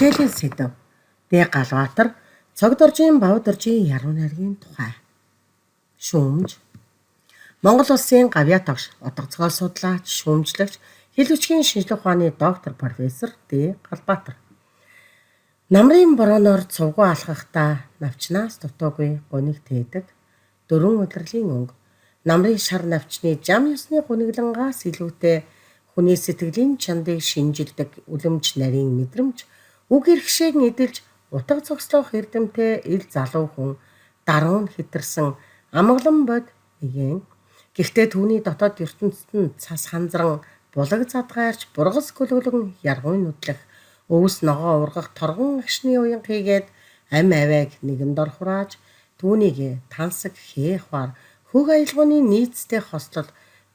Хичээлийн сэдэв. Дэ Галбаатар Цогдоржийн Бавдоржийн яруу найргийн тухай. Шүүмж. Монгол улсын гавьяа тогш, утга зохиол судлаач, шүүмжлэгч, хэл хүчгийн шинжлэх ухааны доктор профессор Дэ Галбаатар. Намрын борооноор цувгүй алхахдаа навчнаас дутуугүй гуниг тээдэг. Дөрвөн удирлын өнгө. Намрын шар навчны жам ёсны гуниглангаас илүүтэй хүний сэтгэлийн чандыг шинжилдэг үлэмж нарийн мэдрэмж, үг ирхшээг эдэлж утга цогцлох эрдэмтэй ил залуу хүн даруун хитэрсэн амгалан бод эгийн. Гэхдээ түүний дотоод ертөнцид нь цас ханзран булаг задгаарч бургас гөлгөлөн яргуй нүдлэх өвс ногоо ургах торгон агшны уян хийгээд ам авайг нэгэнд орхурааж түүнийг тансаг хээхвар хөг аялгауны нийцтэй хослол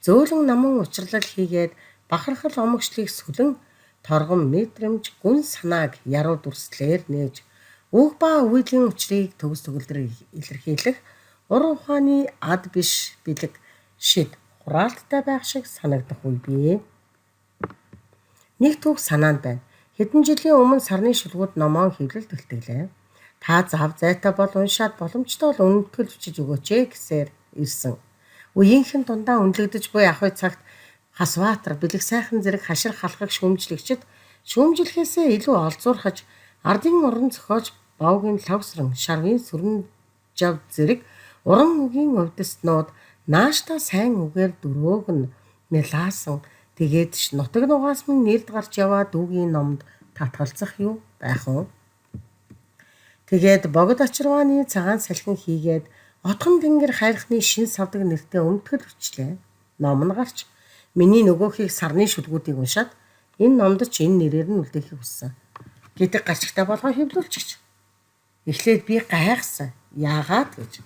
зөөлөн наман учрлал хийгээд бахархал омогшлыг сүлэн торгон мэдрэмж гүн санааг яруу дүрслэлээр нээж үг ба үеийн учрыг төгс төгөлдөр илэрхийлэх ур ухааны ад биш бэлэг шид хураалттай байх шиг санагдах үе бий. Нэг түүх санаанд байна. Хэдэн жилийн өмнө сарны шүлгүүд номоо хэвлэлд үлтгэлээ. Та зав зайтай бол уншаад боломжтой бол үнэтгэл бичиж өгөөч гэсээр ирсэн. Үеийнхэн дундаа үнэлэгдэж буй ахуй цагт Хасбаатар бэлэг сайхан зэрэг хашир халахыг шүүмжлэгчд шүүмжлэхээсээ илүү олзуурхаж ардын уран зохиож бовгийн лавсран шарвын сүрэн жав зэрэг уран үгийн өвдөснүүд наашта сайн үгээр дөрөөг нь мэлаасан тэгээд нутаг нугаас минь нэрд гарч яваад үгийн номд татгалзах юу байх вэ? Тэгээд богд очирвааны цагаан салхин хийгээд отхон тэнгэр хайрхны шин савдаг нэртэй өмтгөл бичлээ. Ном нь гарч миний нөгөөхийг сарны шүлгүүдийг уншаад энэ номд ч энэ нэрээр нь үлдээхийг хүссэн. Гэдэг гарчигтай болгоо хэвлүүлчихэж. Эхлээд би гайхсан. Яагаад гэж.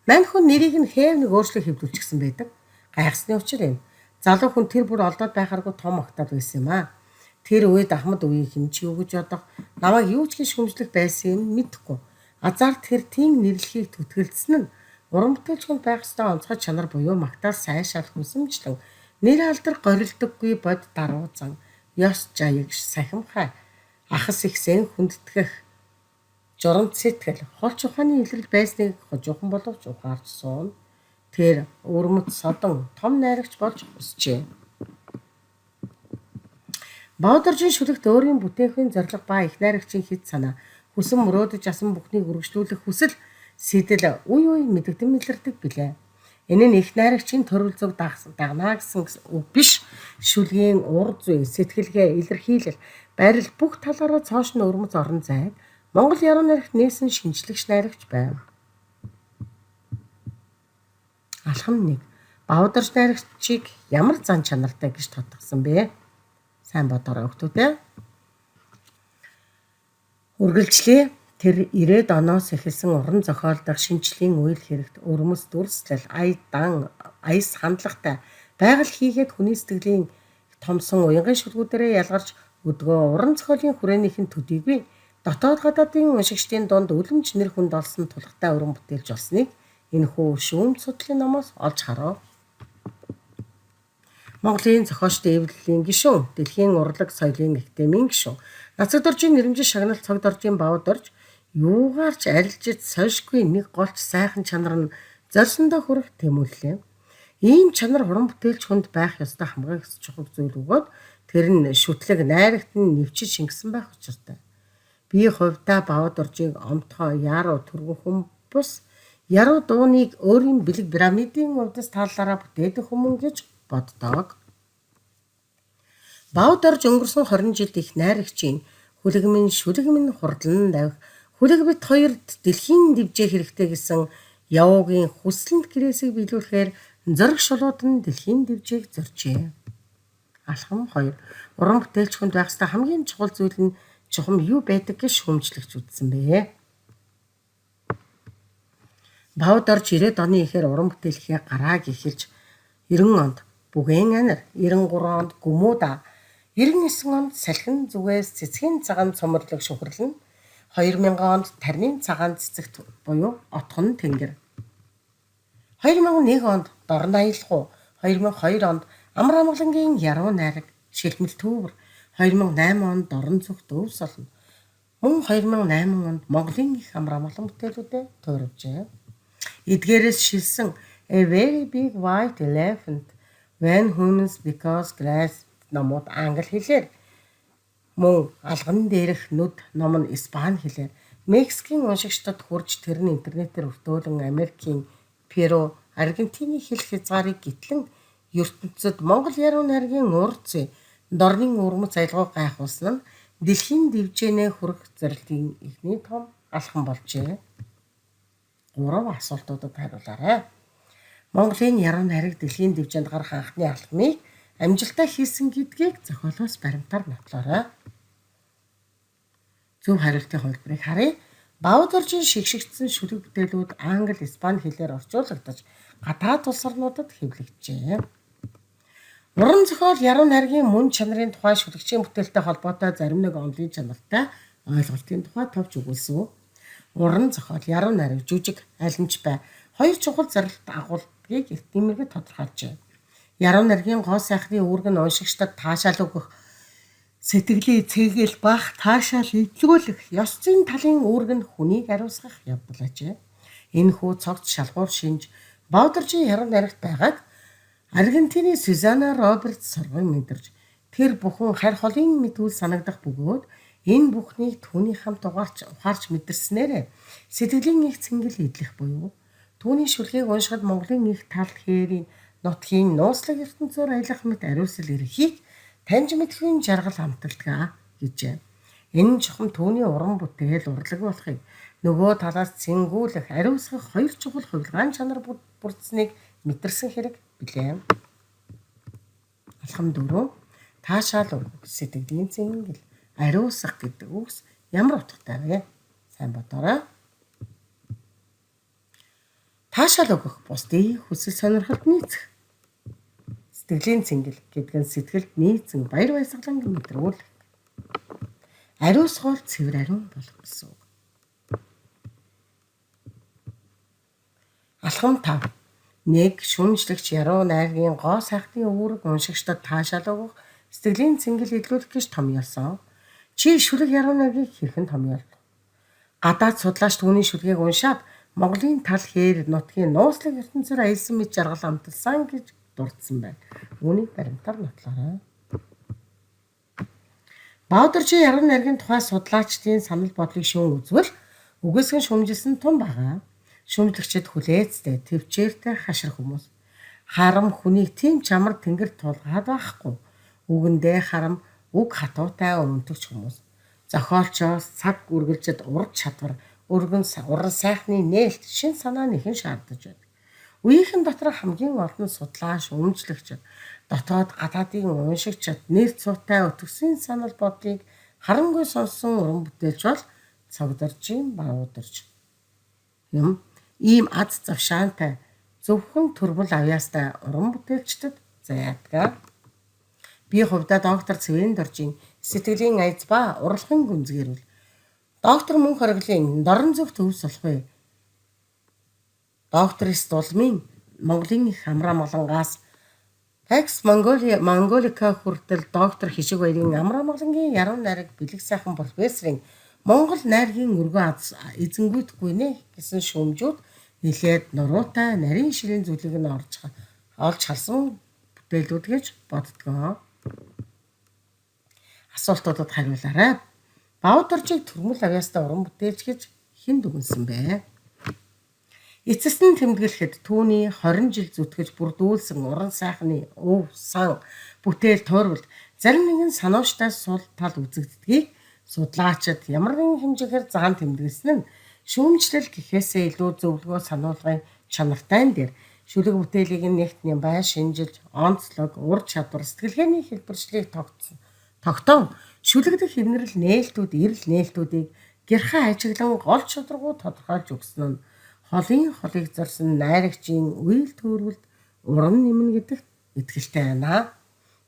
Мань хүн нэрийг нь хэвнэг өөрчлөө хэвлүүлчихсэн байдаг. Гайхсны учир юм. Залуу хүн тэр бүр олдоод байхааргүй том огтод байсан юм аа. Тэр үед Ахмад үеийг хэн ч юу гэж бодох, намайг юу ч гэж шүмжлэх байсан юм мэдэхгүй. Азар тэр тийм нэрлэхийг түтгэлцсэн нь уран бүтээлчхэнд байх ёстой онцгой чанар буюу магтаал сайн шал хүсэмжлэн нэр алдар горилдоггүй бод даруу зан ёс жаяг сахимхай ахас ихсэн хүндэтгэх журамт сэтгэл холч ухааны илрэл байсныг хожуухан боловч ухаарч суун тэр өрмөц содон том найрагч болж өсчээ. Бавдоржийн шүлэгт өөрийн бүтээнхийн зорилго ба их найрагчийн хэд санаа хүсэн мөрөөдөж асан бүхнийг үргэлжлүүлэх хүсэл сэтэл үе үе мэдэгдэн мэлэрдэг билээ. Энэ нь их найрагчийн төрөл зөв дагнаа гэсэн үг биш. Шүлгийн ур зүй, сэтгэлгээ, илэрхийлэл, байрал бүх талаараа цоош нь өрмөц орон зайг Монгол яруу найрагт нээсэн шинжлэгч найрагч байв. Алхам 1. Бавдорж найрагчийг ямар зан чанартай гэж тодорхойлсон бэ? Сайн бодоорой хүүхдүүд. Үргэлжлээ. Тэр 90-ад оноос эхэлсэн уран зохиолдох шинжлэлийн үйл хэрэгт өрмөс дүрслэл, аяс хандлагатай байгаль хийгээд хүний сэтгэлийн томсон уянгын шүлгүүдээрээ ялгарч өдгөө уран зохиолын хүрээнийхэн төдийгүй дотоод гадаадын уншигчдын дунд үлэмж нэр хүнд олсон тулхтай уран бүтээлч болсныг энэхүү шүүмж судлалын номоос олж харав. Монголын зохиолчдын эвлэлийн гишүүн, дэлхийн урлаг соёлын академийн гишүүн, Нацагдоржийн нэрэмжит шагнал Цогдоржийн Бавдорж юугаарч арилжиж сольшгүй нэг голч сайхан чанар нь зорьсондоо хүрэх тэмүүллээ. Ийм чанар уран бүтээлч хүнд байх ёстой хамгаагч чухал зүйл өгөөд тэр нь шүтлэг найрагт нь нэвчиж шингэсэн байх учиртай. Би хувьдаа Бавдоржийг омтгой яруу түргэн хүн бус яруу дууныг өөрийн бэлэг пирамидын увдас талаараа бүтээдэг хүмүүн гэж боддог. Бавдорж өнгөрсөн 20 жилд их найрагчийн шүлэгмэн хурдлан давих хүлэг бит хоёрд дэлхийн дэвжээ хэрэгтэй гэсэн явуугийн хүслэнд гэрээсийг биелүүлэхээр зориг шулууд нь дэлхийн дэвжээг зоржээ. Алхам 2. Уран бүтээлч хүнд байх ёстой хамгийн чухал зүйл нь чухам юу байдаг гэж шүүмжлэгч үзсэн бэ? Бавдорж 90-ад оны эхээр уран бүтээлхээ гарааг эхэлж 90 онд Бүгэн анир, 93 онд Гүмүда, 99 онд Салхин зүгээс цэцгийн цагаан цомрлог шүхрлэн 2000 онд Тарны цагаан цэцэгт буюу Отхон тэнгэр. 2001 онд Дорн аялах уу, 2002 онд Амар амгалангийн яруу найраг Шилмэл Төвөр 2008 онд орон зүгт өвс олно. Мөн 2008 онд Монголын их ам амгалан бүтээлүүдэд туурвжээ. Эдгээрээс шилсэн A Very Big White Elephant, When Humans Because Glass номууд англи хэлээр, мөн алган дээрх нүд ном нь испани хэлээр Мексикийн уншигчдад хурж тэр нь интернетээр өртөөлөн Америкийн Перу, Аргентины хэл хязгаарыг гитлэн ертөнцид Монгол яруу найргийн урд дорны өрмөц аялгау гайхуулсан нь дэлхийн дэвжээнээ хүрэх зорилтын эхний том алхам болжээ. 3 асуултуудад хариулаарай. Монголын яруу найраг дэлхийн дэвжээнд гарах анхны алхмыг амжилттай хийсэн гэдгийг зохиолоос баримтаар нотлоорой. Зөв хариултын хувилбарыг харъя. Баудоржийн шигшигдсэн шүлэг бүтээлүүд англи, испани хэлээр орчуулагдаж гадаад улс орнуудад хэвлэгджээ. Уран зохиол яруу найргийн мөн чанарын тухай шүлэгчийн бүтээлтэй холбоотой зарим нэг онолын чанартай ойлголтын тухай товч өгүүлсэн. Уран зохиол яруу найраг жүжиг алинч бай 2 чухал зорилт агуулгыг эртниймэрэг тодорхойлжээ. Яруу найргийн гоо сайхны үүрэг нь уншигчдад таашаал өгөх, сэтгэлийн цэгээл бах таашаал илрүүлэх, ёс зүйн талын үүрэг нь хүнийг ариусгах явдал ажээ. Энэхүү цогц шалгуур шинж Баудоржийн яруу найрагт байгааг Аргентины Сюзанна Робертс сурган мэдэрч тэр бүхэн харь холын мэдүүл санагдах бөгөөд энэ бүхнийг түүний хамт ухаарч мэдэрснээр сэтгэлийн их цэнгэл идэх буюу түүний шүлгийг уншихад Монголын их тал хээрийн нутгийн нууцлаг ертөнцөөр аялах мэт ариусл эрхийг таньж мэдхийн жаргал амталдгаа гэжээ. Энэ нь чухам түүний уран бүтээл урлаг болохыг нөгөө талаас цэнгүүлэх, ариусгах 2 чухал хувилгаан чанар бүрдсэнийг мэдэрсэн хэрэг билээ. Алхам 4. Таашаал өгөх, сэтгэлийн цэнгэл, ариусгах гэдэг үгс ямар утгатай вэ? Сайн бодоорой. Таашаал өгөх бусдыг хүсэл сонирхолд нийцэх. Сэтгэлийн цэнгэл гэдэг нь сэтгэлд нийцэн баяр баясгалан мэдрүүлэх. Ариусгал цэвэр ариун болох гэсэн үг. Алхам 5. 1. Шүүмжлэгч яруу найргийн гоо сайхны үүрэг уншигчдад таашаал өгөх, сэтгэлийн цэнгэл илрүүлэх гэж томьёолсон. Чи шүлэг яруу найргийг хэрхэн томьёолов? Гадаад судлаач түүний шүлгийг уншаад Монголын тал хээр нутгийн нууцлаг ертөнцөөр аялсан мэт жаргал амталсан гэж дурдсан байна. Үүнийг баримтаар нотлоорой. Баудоржийн яруу найргийн тухай судлаачдын санал бодлыг шүүн үзвэл үгүйсгэн шүүмжилсэн тун байгаа. Шүүмжлэгчид хүлээцтэй, төвчээртэй хашир хүмүүс. Харам хүнийг тийм чамар тэнгэр тулгаад байхгүй. Үгэндээ харам үг хатуутай өнтөгч хүмүүс. Зохиолчоос цаг үргэлжид урд чадвар, уран сайхны нээлт, шин санаа нэхэн шаардаж байдаг. Үеийнхэн дотор хамгийн олон судлаач, өмжлөгчд, дотоод гадаадын уншигчид нэр цуутай өтгсөн санал бодлыг харангүй сонссон уран бүтээлч бол Цагдоржийн Баудорж юм. Ийм аз завшаантай, зөвхөн төрбөл авьяастай уран бүтээлчдэд заяадаг. Би хувьдаа доктор Цэвэн Доржийн сэтгэлийн айц ба урлагийн гүнзгийрүүл доктор Мөн Хориглын дорн зүгт өвс болохгүй. Доктор Стулмын Монголын их амраа малангаас Pax Mongolica хүртэл доктор Хишиг баярын амраа малангийн яруу найраг бэлэг сайхан профессорын Монгол найргийн өргөө эзэнгүйтгэхгүй нэ гэсэн шүүмжүүд нэлээд нуруутай нарийн ширийн зүйлийг нь олж халсан бүтээлүүд гэж боддгоо. Асуултуудад хариулаарай. Баудоржийг төрмөл авьяастай уран бүтээлч гэж хэн дүгнсэн бэ? Эцэст нь тэмдэглэхэд түүний 20 жил зүтгэж бүрдүүлсэн уран сайхны өв, сан, бүтээл туурвал зарим нэгэн санууштай сул тал үзэгддгийг судлаачид ямар нэгэн хэмжээгээр заан тэмдэглэсэн нь шүүмжлэл гэхээсээ илүү зөвлөгөө сануулгын чанартай дээр шүлэг бүтээлийг нэгтний бай шинжилж, онцлог, ур чадвар, сэтгэлгээний хэлбэрчлийг тогтоон шүлэгдэх хэвнэрэл нээлтүүд, эрэл нээлтүүдийг гэрхэн ажиглан гол шударгуу тодорхойлж өгсөн нь холыг зорсон найрагчийн үйл төрөлд уран нэмнэ гэдэгт итгэлтэй байна.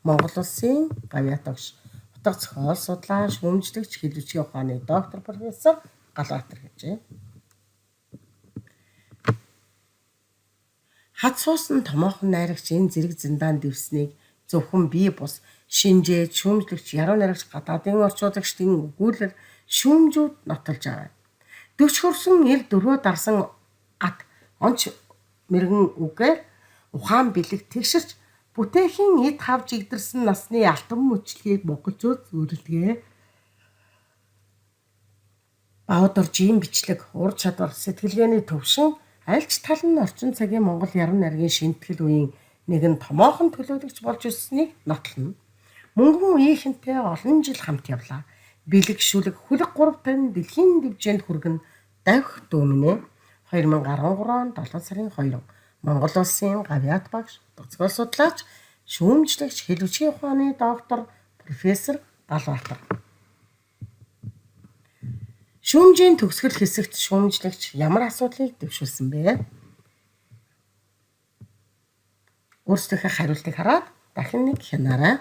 Монгол Улсын гавьяа тогш, утга зохиол судлаач, шүүмжлэгч, хэлбэрчгийн ухааны доктор профессор Галбаатар гэжээ. Хад суусан томоохон найрагчийн зэрэг зиндаан дэвснийг зөвхөн бие бус шинжээ, шүүмжлэгч, яруу найрагч, гадаадын орчуулагчдын өгүүлэл шүүмжүүд нотолж аваа. Дөч хөрсөн ил дөрвөө дарсан ат онч мэрэгэн үгээр ухаан бэлэг тэгширч бүтээхийн эд хавж игдэрсэн насны алтан мөчлөгийг монголчууд зөвлөдгээ. Баодоржийн бичлэг, ур чадвар, сэтгэлгээний төвшин аль ч тал нь орчин цагийн Монгол яруу найргийн шинэтгэл үеийн нэгэн томоохон төлөөлөгч болж өссөнийг нотлоно. Мөнгөн үеийнхэнтэй олон жил хамт явлаа. Бэлэг шүлэг хүлэг 350 дэлхийн дэвжээнд хүргэн давх дүүмнэ. 2013 он 7 сарын 2 Монгол улсын гавьяат багш, төгсгөл судлаач, шүүмжлэгч, хэлвчгийн ухааны доктор, профессор Галбаатар. Шүүмжийн төгсгөл хэсэгт шүүмжлэгч ямар асуудлыг дэвшүүлсэн бэ? Өөрсдийнхөө хариултыг хараад дахин нэг хянаарай.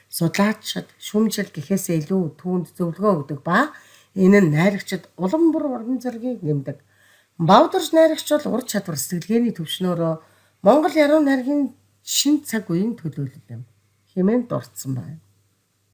Судлаачид шүүмжил гэхээсээ илүү түүнд зөвлөгөө өгдөг ба энэ нь найрагчид улам бүр уран зургийг нэмдэг. Баодорж найрагч бол ур чадвар, сэтгэлгээний төвшнөөрөө Монгол яруу найргийн шинэ цаг үеийн төлөөлөл юм хэмээн дурдсан байна.